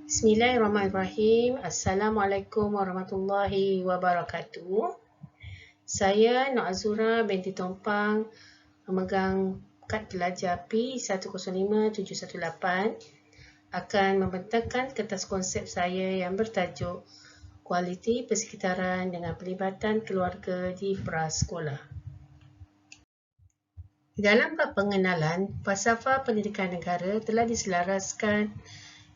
Bismillahirrahmanirrahim. Assalamualaikum warahmatullahi wabarakatuh. Saya Nok Azura binti Tompang, memegang kad pelajar P105718, akan membentangkan kertas konsep saya yang bertajuk Kualiti Persekitaran dengan Pelibatan Keluarga di Prasekolah. Dalam bab pengenalan, falsafah pendidikan negara telah diselaraskan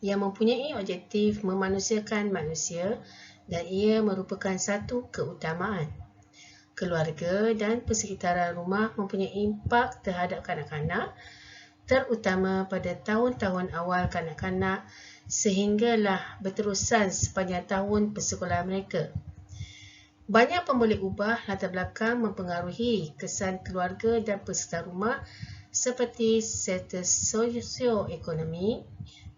yang mempunyai objektif memanusiakan manusia dan ia merupakan satu keutamaan. Keluarga dan persekitaran rumah mempunyai impak terhadap kanak-kanak, terutama pada tahun-tahun awal kanak-kanak sehinggalah berterusan sepanjang tahun persekolahan mereka. Banyak pemboleh ubah latar belakang mempengaruhi kesan keluarga dan persekitaran rumah seperti status sosioekonomi,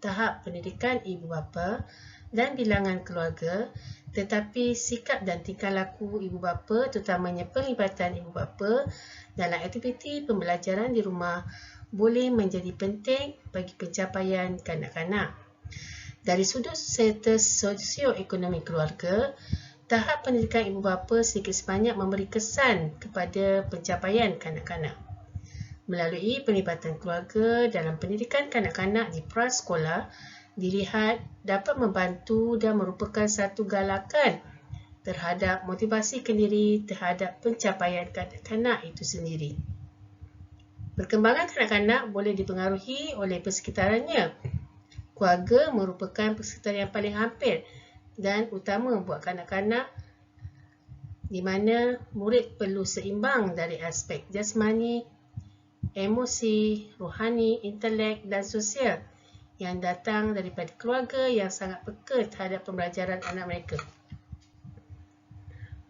tahap pendidikan ibu bapa dan bilangan keluarga, tetapi sikap dan tingkah laku ibu bapa, terutamanya pelibatan ibu bapa dalam aktiviti pembelajaran di rumah boleh menjadi penting bagi pencapaian kanak-kanak. Dari sudut status sosioekonomi keluarga, tahap pendidikan ibu bapa sedikit sebanyak memberi kesan kepada pencapaian kanak-kanak. Melalui pelibatan keluarga dalam pendidikan kanak-kanak di prasekolah, dilihat dapat membantu dan merupakan satu galakan terhadap motivasi kendiri terhadap pencapaian kanak-kanak itu sendiri. Perkembangan kanak-kanak boleh dipengaruhi oleh persekitarannya. Keluarga merupakan persekitaran yang paling hampir dan utama buat kanak-kanak, di mana murid perlu seimbang dari aspek jasmani, emosi, rohani, intelek dan sosial yang datang daripada keluarga yang sangat peka terhadap pembelajaran anak mereka.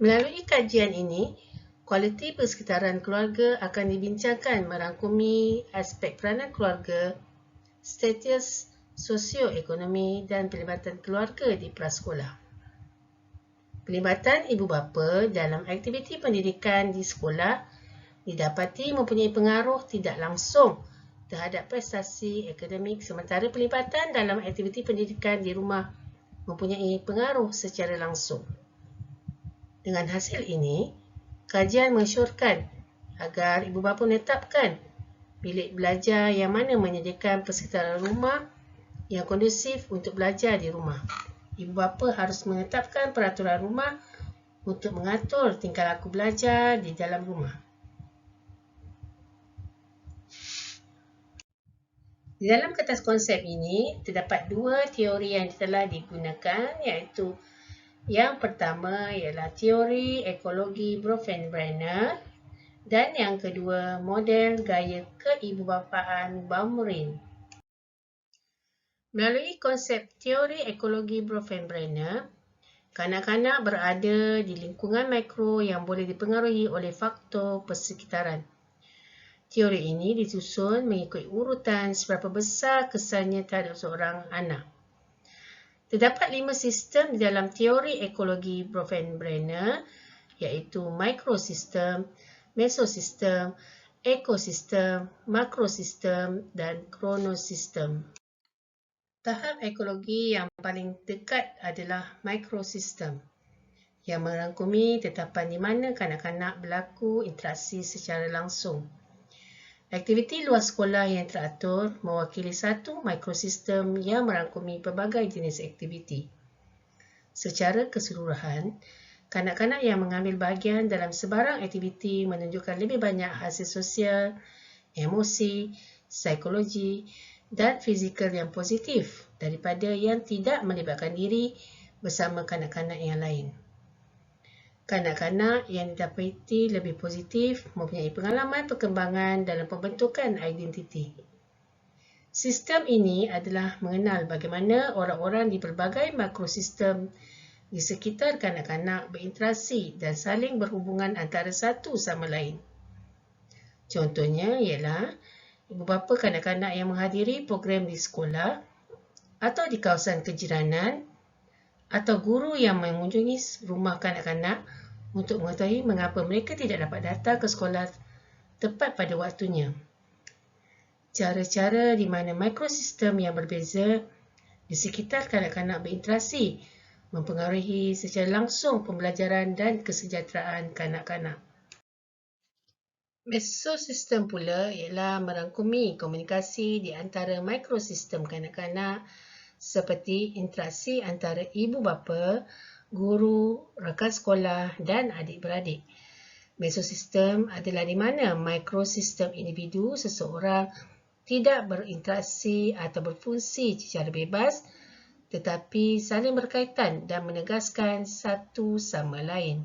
Melalui kajian ini, kualiti persekitaran keluarga akan dibincangkan merangkumi aspek peranan keluarga, status sosioekonomi dan pelibatan keluarga di prasekolah. Pelibatan ibu bapa dalam aktiviti pendidikan di sekolah didapati mempunyai pengaruh tidak langsung terhadap prestasi akademik, sementara pelibatan dalam aktiviti pendidikan di rumah mempunyai pengaruh secara langsung. Dengan hasil ini, kajian mensyorkan agar ibu bapa menetapkan bilik belajar yang mana menyediakan persekitaran rumah yang kondusif untuk belajar di rumah. Ibu bapa harus menetapkan peraturan rumah untuk mengatur tingkah laku belajar di dalam rumah. Di dalam kertas konsep ini, terdapat dua teori yang telah digunakan, iaitu yang pertama ialah teori ekologi Bronfenbrenner dan yang kedua model gaya keibubapaan Baumrind. Melalui konsep teori ekologi Bronfenbrenner, kanak-kanak berada di lingkungan mikro yang boleh dipengaruhi oleh faktor persekitaran. Teori ini disusun mengikut urutan seberapa besar kesannya terhadap seorang anak. Terdapat 5 sistem di dalam teori ekologi Bronfenbrenner, iaitu mikrosistem, mesosistem, ekosistem, makrosistem dan kronosistem. Tahap ekologi yang paling dekat adalah mikrosistem, yang merangkumi tetapan di mana kanak-kanak berlaku interaksi secara langsung. Aktiviti luar sekolah yang teratur mewakili satu mikrosistem yang merangkumi pelbagai jenis aktiviti. Secara keseluruhan, kanak-kanak yang mengambil bahagian dalam sebarang aktiviti menunjukkan lebih banyak hasil sosial, emosi, psikologi dan fizikal yang positif daripada yang tidak melibatkan diri bersama kanak-kanak yang lain. Kanak-kanak yang didapati lebih positif mempunyai pengalaman perkembangan dalam pembentukan identiti. Sistem ini adalah mengenal bagaimana orang-orang di pelbagai makrosistem di sekitar kanak-kanak berinteraksi dan saling berhubungan antara satu sama lain. Contohnya ialah ibu bapa kanak-kanak yang menghadiri program di sekolah atau di kawasan kejiranan atau guru yang mengunjungi rumah kanak-kanak untuk mengetahui mengapa mereka tidak dapat datang ke sekolah tepat pada waktunya. Cara-cara di mana mikrosistem yang berbeza di sekitar kanak-kanak berinteraksi, mempengaruhi secara langsung pembelajaran dan kesejahteraan kanak-kanak. Mesosistem pula ialah merangkumi komunikasi di antara mikrosistem kanak-kanak seperti interaksi antara ibu bapa, guru, rakan sekolah dan adik-beradik. Mesosistem adalah di mana mikrosistem individu seseorang tidak berinteraksi atau berfungsi secara bebas tetapi saling berkaitan dan menegaskan satu sama lain.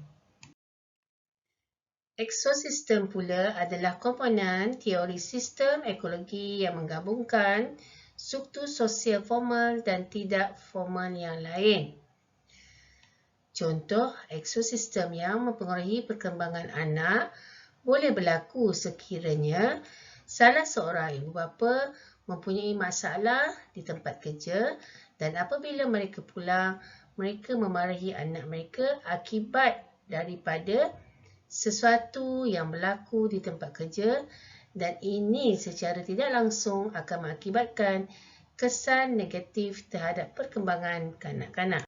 Ekosistem pula adalah komponen teori sistem ekologi yang menggabungkan struktur sosial formal dan tidak formal yang lain. Contoh ekosistem yang mempengaruhi perkembangan anak boleh berlaku sekiranya salah seorang ibu bapa mempunyai masalah di tempat kerja dan apabila mereka pulang, mereka memarahi anak mereka akibat daripada sesuatu yang berlaku di tempat kerja dan ini secara tidak langsung akan mengakibatkan kesan negatif terhadap perkembangan kanak-kanak.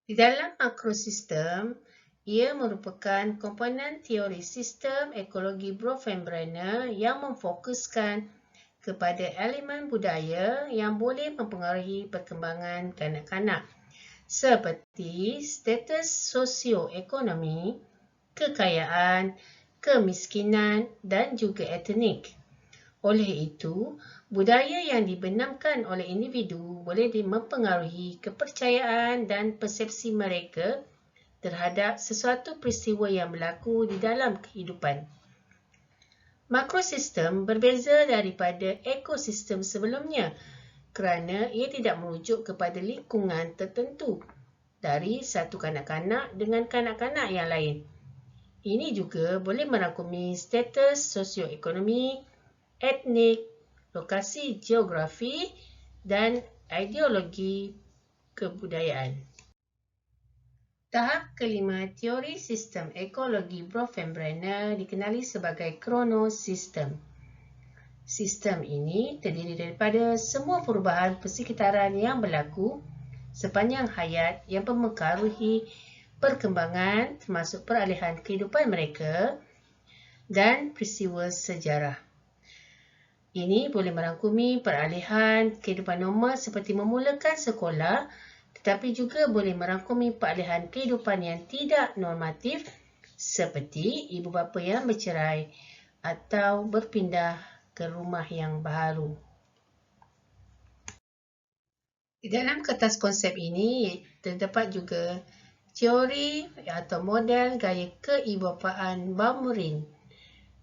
Di dalam makrosistem, ia merupakan komponen teori sistem ekologi Bronfenbrenner yang memfokuskan kepada elemen budaya yang boleh mempengaruhi perkembangan kanak-kanak seperti status sosioekonomi, kekayaan, kemiskinan dan juga etnik. Oleh itu, budaya yang dibenamkan oleh individu boleh mempengaruhi kepercayaan dan persepsi mereka terhadap sesuatu peristiwa yang berlaku di dalam kehidupan. Makrosistem berbeza daripada ekosistem sebelumnya kerana ia tidak merujuk kepada lingkungan tertentu dari satu kanak-kanak dengan kanak-kanak yang lain. Ini juga boleh merangkumi status sosioekonomi, etnik, lokasi geografi dan ideologi kebudayaan. Tahap kelima teori sistem ekologi Bronfenbrenner dikenali sebagai kronosistem. Sistem ini terdiri daripada semua perubahan persekitaran yang berlaku sepanjang hayat yang mempengaruhi perkembangan termasuk peralihan kehidupan mereka dan peristiwa sejarah. Ini boleh merangkumi peralihan kehidupan normal seperti memulakan sekolah tetapi juga boleh merangkumi peralihan kehidupan yang tidak normatif seperti ibu bapa yang bercerai atau berpindah ke rumah yang baru. Di dalam kertas konsep ini terdapat juga teori atau model gaya keibupaan Baumrind.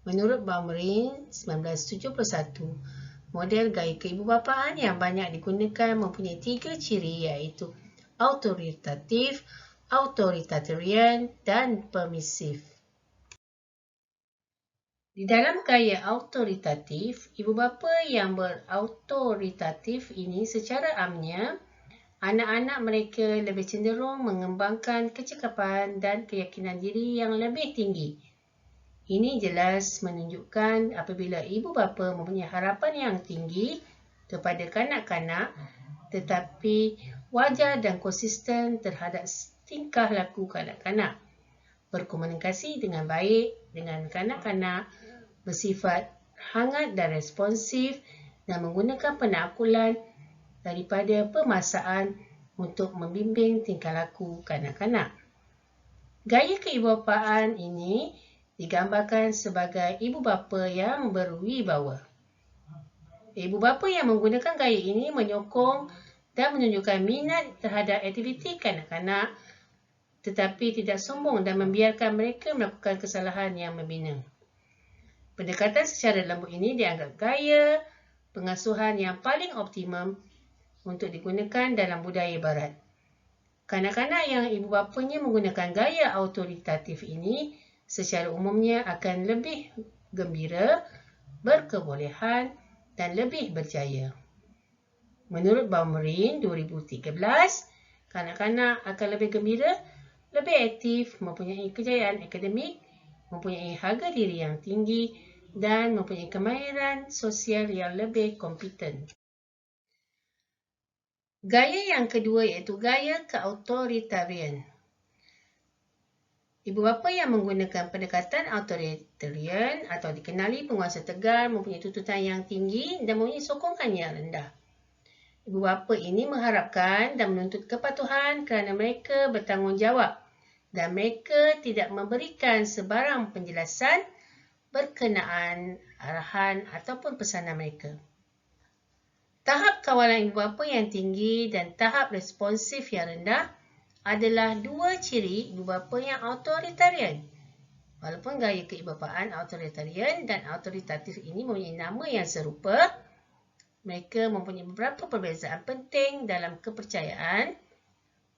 Menurut Baumrind 1971, model gaya keibubapaan yang banyak digunakan mempunyai 3 ciri iaitu autoritatif, authoritarian dan permisif. Di dalam gaya autoritatif, ibu bapa yang berautoritatif ini secara amnya, anak-anak mereka lebih cenderung mengembangkan kecekapan dan keyakinan diri yang lebih tinggi. Ini jelas menunjukkan apabila ibu bapa mempunyai harapan yang tinggi kepada kanak-kanak tetapi wajar dan konsisten terhadap tingkah laku kanak-kanak, berkomunikasi dengan baik dengan kanak-kanak, bersifat hangat dan responsif dan menggunakan penaklukan daripada pemaksaan untuk membimbing tingkah laku kanak-kanak. Gaya keibubapaan ini digambarkan sebagai ibu bapa yang berwibawa. Ibu bapa yang menggunakan gaya ini menyokong dan menunjukkan minat terhadap aktiviti kanak-kanak tetapi tidak sombong dan membiarkan mereka melakukan kesalahan yang membina. Pendekatan secara lembut ini dianggap gaya pengasuhan yang paling optimum untuk digunakan dalam budaya barat. Kanak-kanak yang ibu bapanya menggunakan gaya autoritatif ini secara umumnya akan lebih gembira, berkebolehan dan lebih berjaya. Menurut Baumrind 2013, kanak-kanak akan lebih gembira, lebih aktif, mempunyai kejayaan akademik, mempunyai harga diri yang tinggi dan mempunyai kemahiran sosial yang lebih kompeten. Gaya yang kedua iaitu gaya keautoritarian. Ibu bapa yang menggunakan pendekatan authoritarian atau dikenali penguasa tegar, mempunyai tuntutan yang tinggi dan mempunyai sokongan yang rendah. Ibu bapa ini mengharapkan dan menuntut kepatuhan kerana mereka bertanggungjawab dan mereka tidak memberikan sebarang penjelasan berkenaan arahan ataupun pesanan mereka. Tahap kawalan ibu bapa yang tinggi dan tahap responsif yang rendah adalah dua ciri ibu bapa yang authoritarian. Walaupun gaya keibupaan authoritarian dan autoritatif ini mempunyai nama yang serupa, mereka mempunyai beberapa perbezaan penting dalam kepercayaan,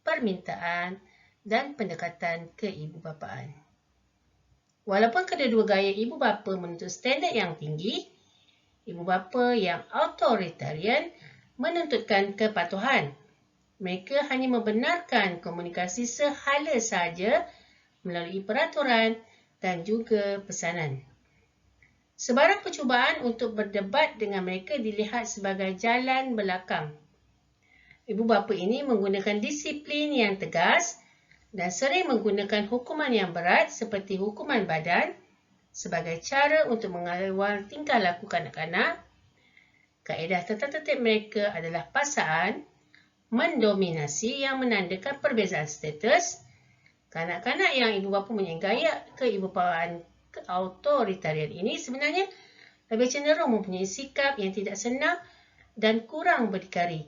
permintaan dan pendekatan keibubapaan. Walaupun kedua-dua gaya ibu bapa menuntut standard yang tinggi, ibu bapa yang authoritarian menuntutkan kepatuhan. Mereka hanya membenarkan komunikasi sehala sahaja melalui peraturan dan juga pesanan. Sebarang percubaan untuk berdebat dengan mereka dilihat sebagai jalan belakang. Ibu bapa ini menggunakan disiplin yang tegas dan sering menggunakan hukuman yang berat seperti hukuman badan sebagai cara untuk mengawal tingkah laku kanak-kanak. Kaedah tertib mereka adalah paksaan, mendominasi yang menandakan perbezaan status. Kanak-kanak yang ibu bapa mempunyai gaya keibupaan authoritarian ini sebenarnya lebih cenderung mempunyai sikap yang tidak senang dan kurang berdikari.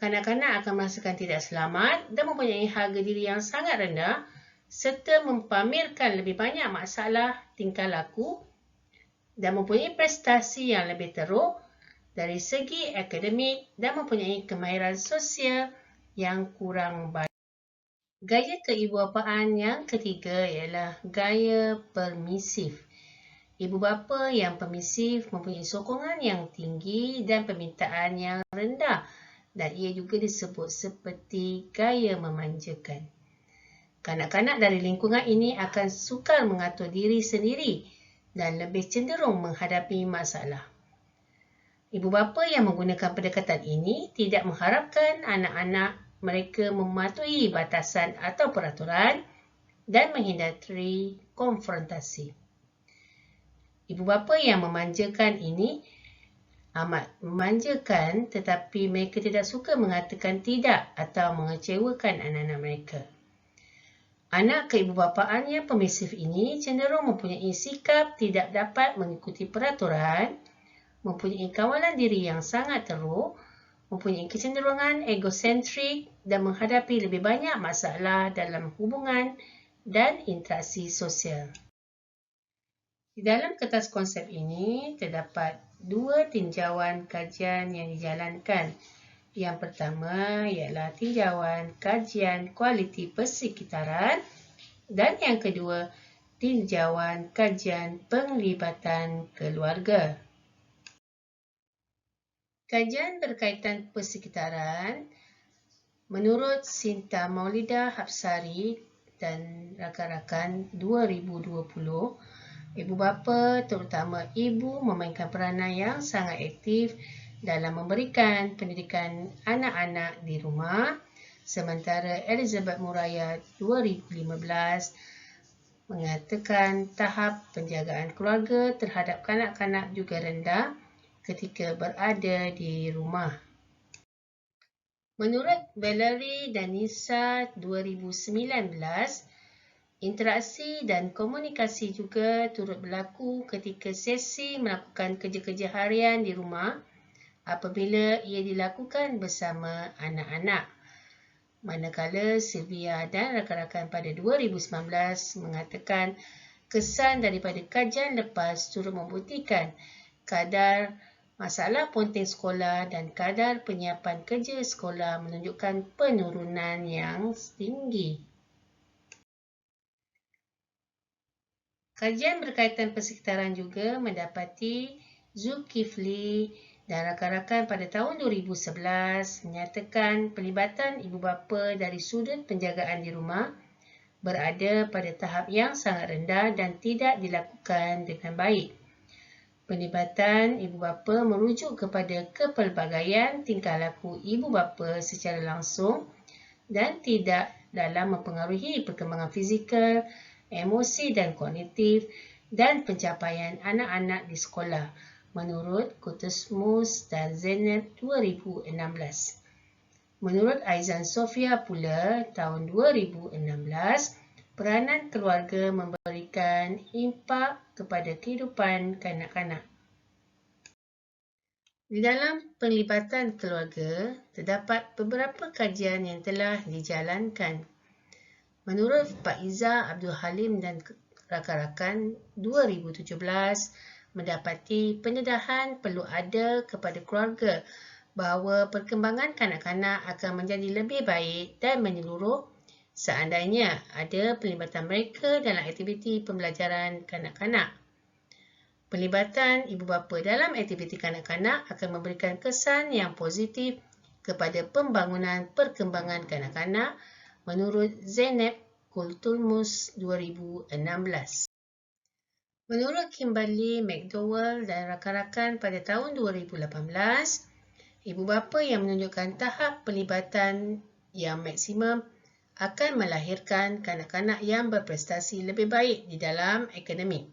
Kanak-kanak akan merasakan tidak selamat dan mempunyai harga diri yang sangat rendah serta mempamerkan lebih banyak masalah tingkah laku dan mempunyai prestasi yang lebih teruk dari segi akademik dan mempunyai kemahiran sosial yang kurang baik. Gaya keibubapaan yang ketiga ialah gaya permisif. Ibu bapa yang permisif mempunyai sokongan yang tinggi dan permintaan yang rendah dan ia juga disebut seperti gaya memanjakan. Kanak-kanak dari lingkungan ini akan sukar mengatur diri sendiri dan lebih cenderung menghadapi masalah. Ibu bapa yang menggunakan pendekatan ini tidak mengharapkan anak-anak mereka mematuhi batasan atau peraturan dan menghindari konfrontasi. Ibu bapa yang memanjakan ini amat memanjakan tetapi mereka tidak suka mengatakan tidak atau mengecewakan anak-anak mereka. Anak keibubapaan yang permisif ini cenderung mempunyai sikap tidak dapat mengikuti peraturan, mempunyai kawalan diri yang sangat teruk, mempunyai kecenderungan egosentrik dan menghadapi lebih banyak masalah dalam hubungan dan interaksi sosial. Di dalam kertas konsep ini terdapat dua tinjauan kajian yang dijalankan. Yang pertama ialah tinjauan kajian kualiti persekitaran dan yang kedua tinjauan kajian penglibatan keluarga. Kajian berkaitan persekitaran menurut Sinta Maulidah Hapsari dan rakan-rakan 2020, ibu bapa terutama ibu memainkan peranan yang sangat aktif dalam memberikan pendidikan anak-anak di rumah, sementara Elizabeth Muraya 2015 mengatakan tahap penjagaan keluarga terhadap kanak-kanak juga rendah ketika berada di rumah. Menurut Valerie dan Nisa 2019, interaksi dan komunikasi juga turut berlaku ketika sesi melakukan kerja-kerja harian di rumah apabila ia dilakukan bersama anak-anak. Manakala Sylvia dan rakan-rakan pada 2019 mengatakan kesan daripada kajian lepas turut membuktikan kadar masalah ponting sekolah dan kadar penyiapan kerja sekolah menunjukkan penurunan yang tinggi. Kajian berkaitan persekitaran juga mendapati Zulkifli dan rakan-rakan pada tahun 2011 menyatakan pelibatan ibu bapa dari sudut penjagaan di rumah berada pada tahap yang sangat rendah dan tidak dilakukan dengan baik. Pelibatan ibu bapa merujuk kepada kepelbagaian tingkah laku ibu bapa secara langsung dan tidak dalam mempengaruhi perkembangan fizikal, emosi dan kognitif dan pencapaian anak-anak di sekolah menurut Kutusmus dan Zeynep 2016. Menurut Aizan Sofia pula, tahun 2016, peranan keluarga memberikan impak kepada kehidupan kanak-kanak. Di dalam pelibatan keluarga, terdapat beberapa kajian yang telah dijalankan. Menurut Pak Iza Abdul Halim dan rakan-rakan, 2017 mendapati pendedahan perlu ada kepada keluarga bahawa perkembangan kanak-kanak akan menjadi lebih baik dan menyeluruh seandainya ada pelibatan mereka dalam aktiviti pembelajaran kanak-kanak. Pelibatan ibu bapa dalam aktiviti kanak-kanak akan memberikan kesan yang positif kepada pembangunan perkembangan kanak-kanak menurut Zeynep Kultulmus 2016. Menurut Kimberly McDowell dan rakan-rakan pada tahun 2018, ibu bapa yang menunjukkan tahap pelibatan yang maksimum akan melahirkan kanak-kanak yang berprestasi lebih baik di dalam akademik.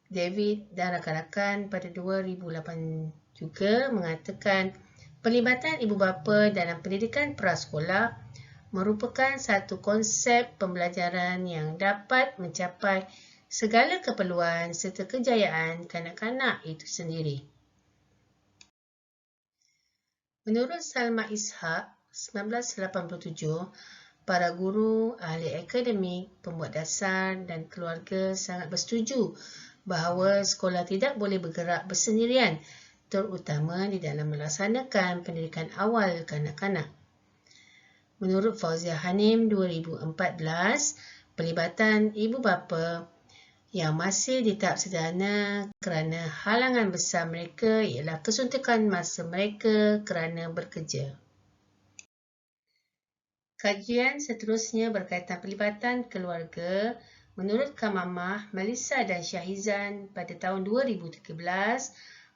David dan rakan-rakan pada 2008 juga mengatakan pelibatan ibu bapa dalam pendidikan prasekolah merupakan satu konsep pembelajaran yang dapat mencapai segala keperluan serta kejayaan kanak-kanak itu sendiri. Menurut Salma Ishaq, 1987, para guru, ahli akademik, pembuat dasar dan keluarga sangat bersetuju bahawa sekolah tidak boleh bergerak bersendirian, terutama di dalam melaksanakan pendidikan awal kanak-kanak. Menurut Fauzia Hanim 2014, pelibatan ibu bapa yang masih di tahap sederhana kerana halangan besar mereka ialah kesuntikan masa mereka kerana bekerja. Kajian seterusnya berkaitan pelibatan keluarga. Menurut Kamamah, Melissa dan Syahizan pada tahun 2013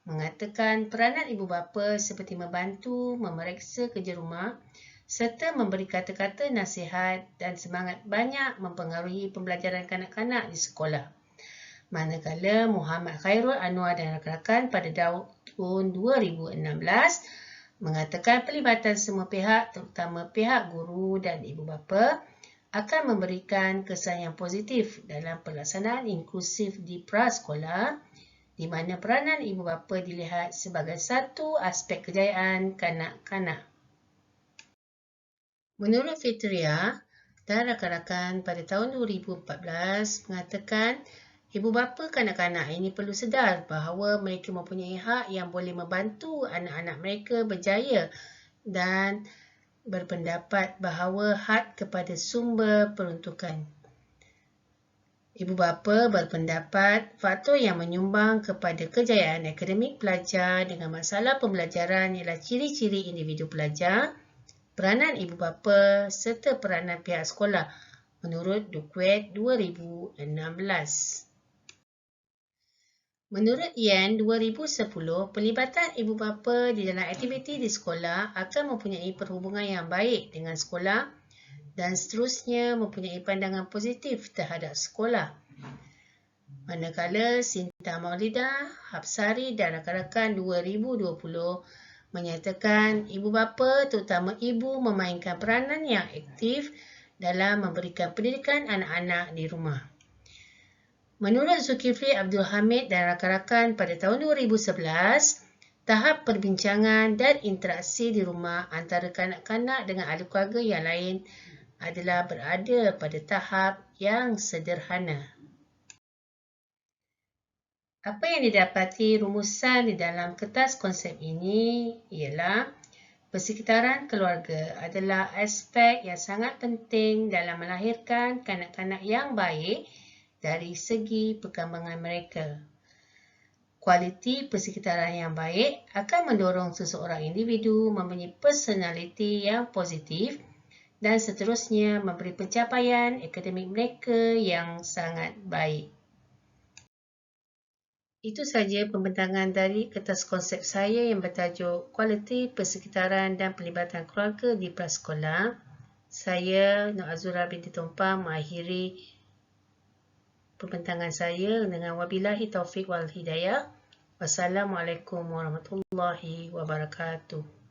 mengatakan peranan ibu bapa seperti membantu, memeriksa kerja rumah serta memberi kata-kata nasihat dan semangat banyak mempengaruhi pembelajaran kanak-kanak di sekolah. Manakala Muhammad Khairul Anwar dan rakan-rakan pada tahun 2016 mengatakan pelibatan semua pihak, terutama pihak guru dan ibu bapa, akan memberikan kesan yang positif dalam pelaksanaan inklusif di prasekolah, di mana peranan ibu bapa dilihat sebagai satu aspek kejayaan kanak-kanak. Menurut Fitria dan rakan-rakan pada tahun 2014 mengatakan ibu bapa kanak-kanak ini perlu sedar bahawa mereka mempunyai hak yang boleh membantu anak-anak mereka berjaya dan berpendapat bahawa had kepada sumber peruntukan. Ibu bapa berpendapat faktor yang menyumbang kepada kejayaan akademik pelajar dengan masalah pembelajaran ialah ciri-ciri individu pelajar, peranan ibu bapa serta peranan pihak sekolah menurut Duquette 2016. Menurut Yan 2010, pelibatan ibu bapa di dalam aktiviti di sekolah akan mempunyai perhubungan yang baik dengan sekolah dan seterusnya mempunyai pandangan positif terhadap sekolah. Manakala Sinta Maulidah, Hapsari dan rakan-rakan 2020 menyatakan ibu bapa terutama ibu memainkan peranan yang aktif dalam memberikan pendidikan anak-anak di rumah. Menurut Zulkifli Abdul Hamid dan rakan-rakan pada tahun 2011, tahap perbincangan dan interaksi di rumah antara kanak-kanak dengan ahli keluarga yang lain adalah berada pada tahap yang sederhana. Apa yang didapati rumusan di dalam kertas konsep ini ialah persekitaran keluarga adalah aspek yang sangat penting dalam melahirkan kanak-kanak yang baik dari segi perkembangan mereka. Kualiti persekitaran yang baik akan mendorong seseorang individu mempunyai personaliti yang positif dan seterusnya memberi pencapaian akademik mereka yang sangat baik. Itu saja pembentangan dari kertas konsep saya yang bertajuk Kualiti Persekitaran dan Pelibatan Keluarga di Prasekolah. Saya, Nur Azura binti Tompang, mengakhiri pembentangan saya dengan wabillahi taufiq wal hidayah. Wassalamualaikum warahmatullahi wabarakatuh.